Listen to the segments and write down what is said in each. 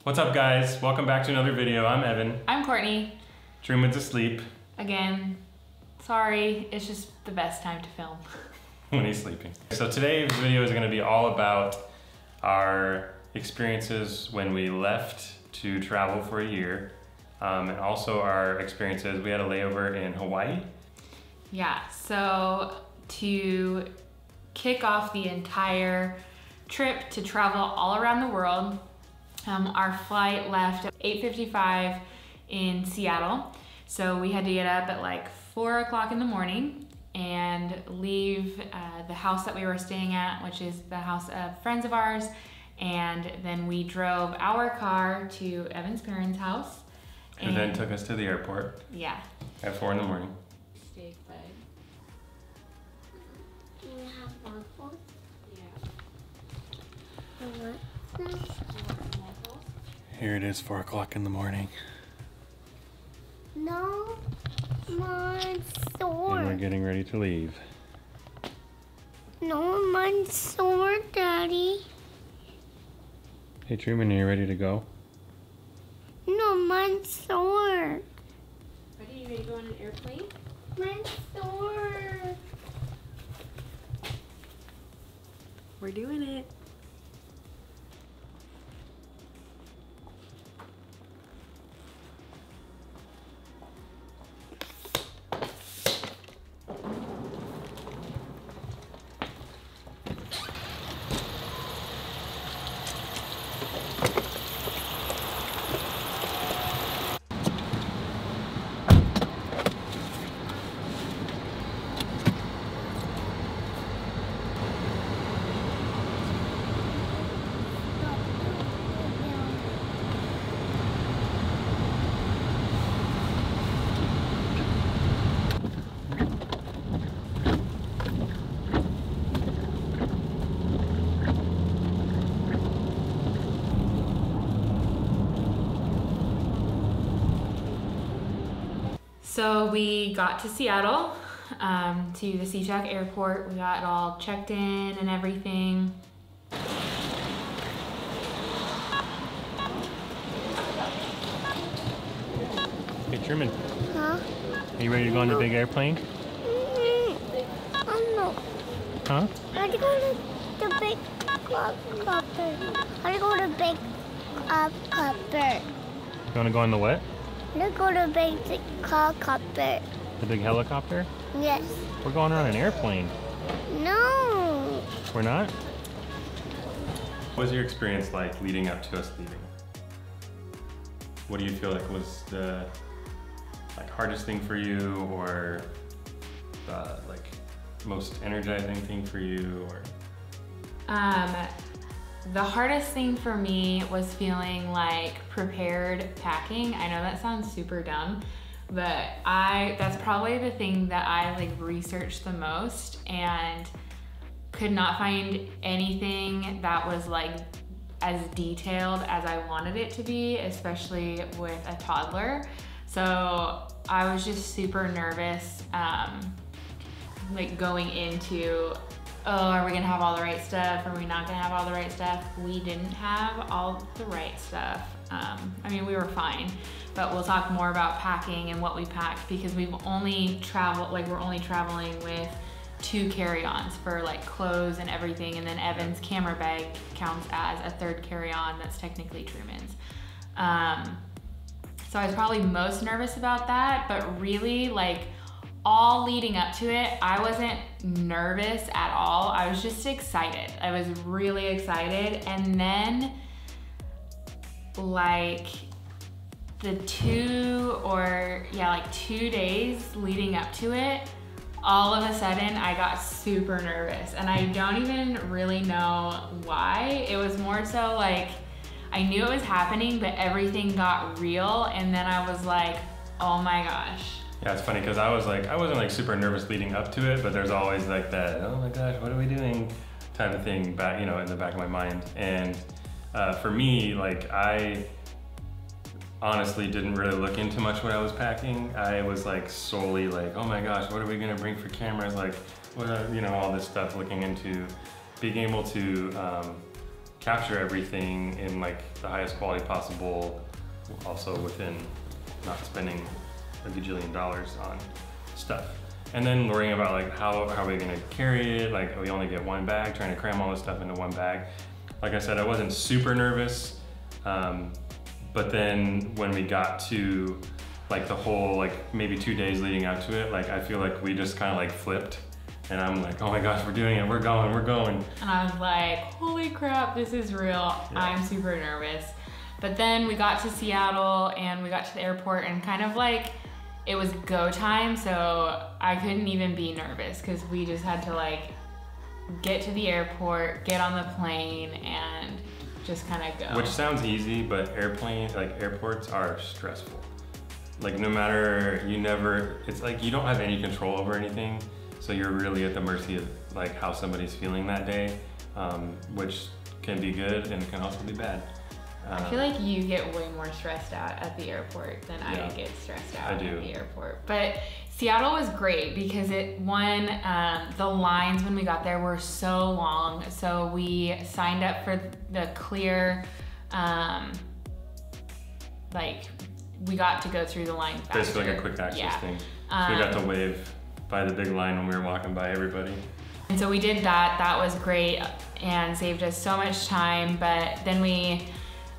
What's up, guys? Welcome back to another video. I'm Evan. I'm Courtney. Truman's asleep. Again, sorry, it's just the best time to film. When he's sleeping. So today's video is going to be all about our experiences when we left to travel for a year, and also our experiences. We had a layover in Hawaii. Yeah, so to kick off the entire trip to travel all around the world, our flight left at 8:55 in Seattle. So we had to get up at like 4 o'clock in the morning and leave the house that we were staying at, which is the house of friends of ours. And then we drove our car to Evan's parents' house. Who then took us to the airport. Yeah. At 4 in the morning. Steak bag. Do you have waffles? Yeah. Waffles? Here it is, 4 o'clock in the morning. No, mine's sore. And we're getting ready to leave. No, mine's sore, Daddy. Hey Truman, are you ready to go? No, mine's sore. Buddy, you ready to go on an airplane? Mine's sore. We're doing it. So we got to Seattle, to the SeaTac airport. We got it all checked in and everything. Hey Truman, Huh? are you ready to go on the big airplane? Oh no. Huh? I had to go to the big copper. I had to go to the big copper. You want to go on the what? I had to go to the big copper. The big helicopter? Yes. We're going on an airplane. No. We're not? What was your experience like leading up to us leaving? What do you feel like was the hardest thing for you, or the most energizing thing for you, or? The hardest thing for me was feeling like prepared packing. I know that sounds super dumb, but that's probably the thing that I researched the most, and could not find anything that was as detailed as I wanted it to be, especially with a toddler. So I was just super nervous, going into, oh, are we gonna have all the right stuff? Are we not gonna have all the right stuff? We didn't have all the right stuff. I mean, we were fine, but we'll talk more about packing and what we packed, because we're only traveling with 2 carry-ons for clothes and everything, and then Evan's camera bag counts as a 3rd carry-on that's technically Truman's. So I was probably most nervous about that, but really all leading up to it, I wasn't nervous at all. I was just excited. I was really excited. And then the 2 days leading up to it, all of a sudden I got super nervous, and I don't even really know why. It was more so I knew it was happening, but everything got real, and then I was like, oh my gosh. Yeah, it's funny because I wasn't super nervous leading up to it, but there's always that, oh my gosh, what are we doing type of thing back, in the back of my mind. And for me, I honestly didn't really look into much what I was packing. I was solely oh my gosh, what are we gonna bring for cameras? What are, all this stuff, looking into being able to capture everything in like the highest quality possible, also within not spending a gajillion dollars on stuff. And then worrying about like how are we gonna carry it, like we only get one bag, trying to cram all this stuff into one bag. Like I said, I wasn't super nervous, but then when we got to like the whole, like maybe 2 days leading up to it, like I feel like we just kind of like flipped. And I'm like, oh my gosh, we're doing it, we're going. And I was like, holy crap, this is real. Yeah. I'm super nervous. But then we got to Seattle and we got to the airport and kind of like, it was go time, so I couldn't even be nervous because we just had to like get to the airport, get on the plane, and just kind of go. Which sounds easy, but airports are stressful. Like no matter, it's like you don't have any control over anything. So you're really at the mercy of like how somebody's feeling that day, which can be good and can also be bad. I feel like you get way more stressed out at the airport than I get stressed out at the airport. But Seattle was great because the lines when we got there were so long. So we signed up for the clear, we got to go through the line faster. Basically like a quick access thing. So we got to wave by the big line when we were walking by everybody. And so we did that. That was great and saved us so much time. But then we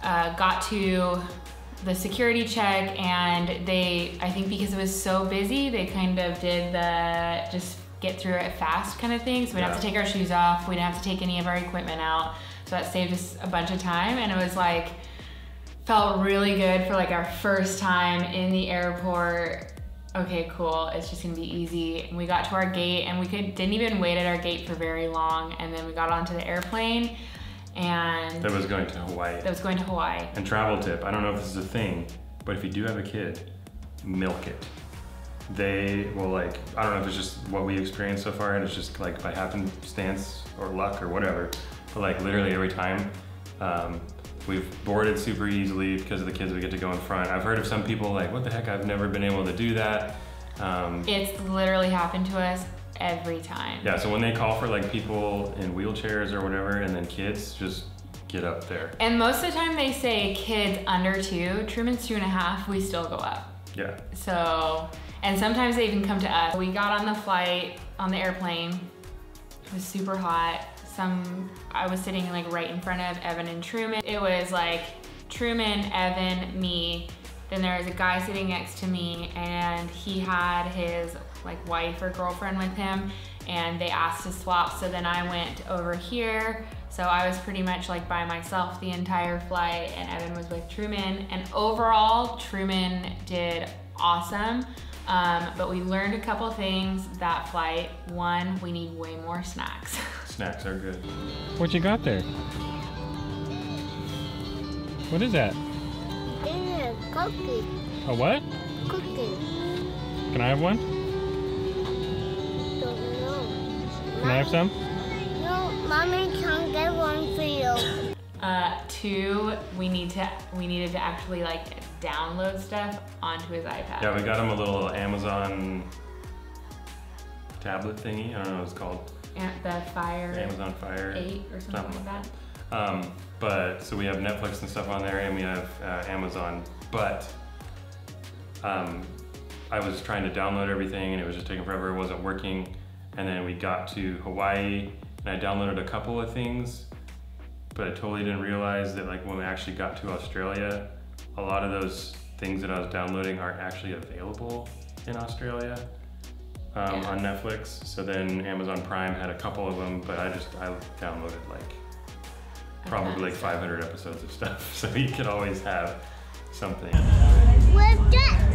got to the security check, and I think because it was so busy, they kind of did the just get through it fast kind of thing. So we didn't have to take our shoes off. We didn't have to take any of our equipment out. So that saved us a bunch of time. And it was like, felt really good for like our first time in the airport. Okay, cool, it's just gonna be easy. And we got to our gate and we didn't even wait at our gate for very long. And then we got onto the airplane and that was going to Hawaii. And travel tip, I don't know if this is a thing, but if you do have a kid, milk it. They will I don't know if it's just what we experienced so far and it's just like by happenstance or luck or whatever, but like literally every time, we've boarded super easily because of the kids we get to go in front. I've heard of some people like, what the heck, I've never been able to do that. It's literally happened to us every time. Yeah, so when they call for like people in wheelchairs or whatever and then kids, just get up there. And most of the time they say kids under 2, Truman's 2.5, we still go up. Yeah. So, and sometimes they even come to us. We got on the flight, on the airplane, it was super hot. I was sitting like right in front of Evan and Truman. It was like Truman, Evan, me. Then there was a guy sitting next to me and he had his like wife or girlfriend with him and they asked to swap. So then I went over here. So I was pretty much like by myself the entire flight and Evan was with Truman. And overall, Truman did awesome. But we learned a couple things that flight. One, we need way more snacks. Snacks are good. What you got there? What is that? It's a cookie. A what? Cookie. Can I have one? Don't know. Can I have some? No, Mommy can't get one for you. 2, we needed to actually like download stuff onto his iPad. Yeah, we got him a little Amazon tablet thingy. I don't know what it's called. The Fire. Amazon Fire 8 or something like that. But so we have Netflix and stuff on there, and we have Amazon. But I was trying to download everything, and it was just taking forever. It wasn't working. And then we got to Hawaii, and I downloaded a couple of things, but I totally didn't realize that like when we actually got to Australia, a lot of those things that I was downloading aren't actually available in Australia. On Netflix. So then Amazon Prime had a couple of them, but I downloaded like probably like 500 episodes of stuff. So you could always have something. With that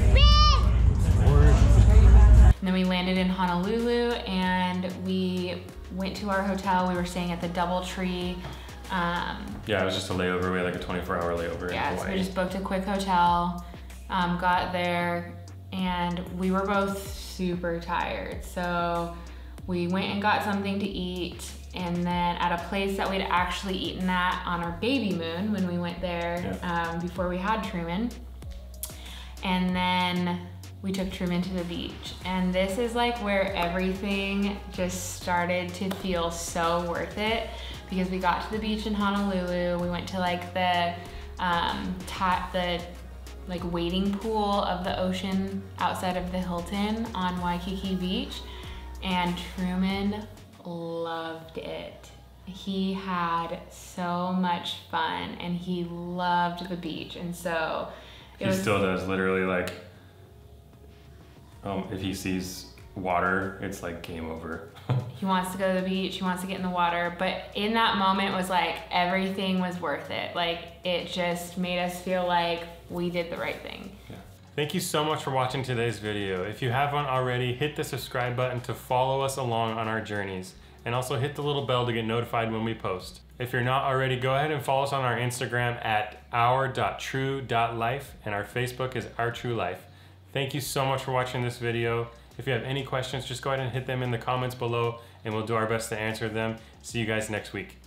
And then we landed in Honolulu and we went to our hotel. We were staying at the DoubleTree. Yeah, it was just a layover. We had like a 24-hour layover in Hawaii. So we just booked a quick hotel, got there, and we were both super tired. So we went and got something to eat, and then at a place that we'd actually eaten at on our baby moon when we went there before we had Truman. And then we took Truman to the beach. And this is like where everything just started to feel so worth it because we got to the beach in Honolulu. We went to like the like wading pool of the ocean outside of the Hilton on Waikiki Beach, and Truman loved it. He had so much fun and he loved the beach, and so he still does. Literally, like if he sees water, it's like game over. He wants to go to the beach, he wants to get in the water, but in that moment was like everything was worth it. Like it just made us feel like we did the right thing. Yeah. Thank you so much for watching today's video. If you haven't already, hit the subscribe button to follow us along on our journeys, and also hit the little bell to get notified when we post. If you're not already, go ahead and follow us on our Instagram at our.true.life, and our Facebook is Our True Life. Thank you so much for watching this video. If you have any questions, just go ahead and hit them in the comments below, and we'll do our best to answer them. See you guys next week.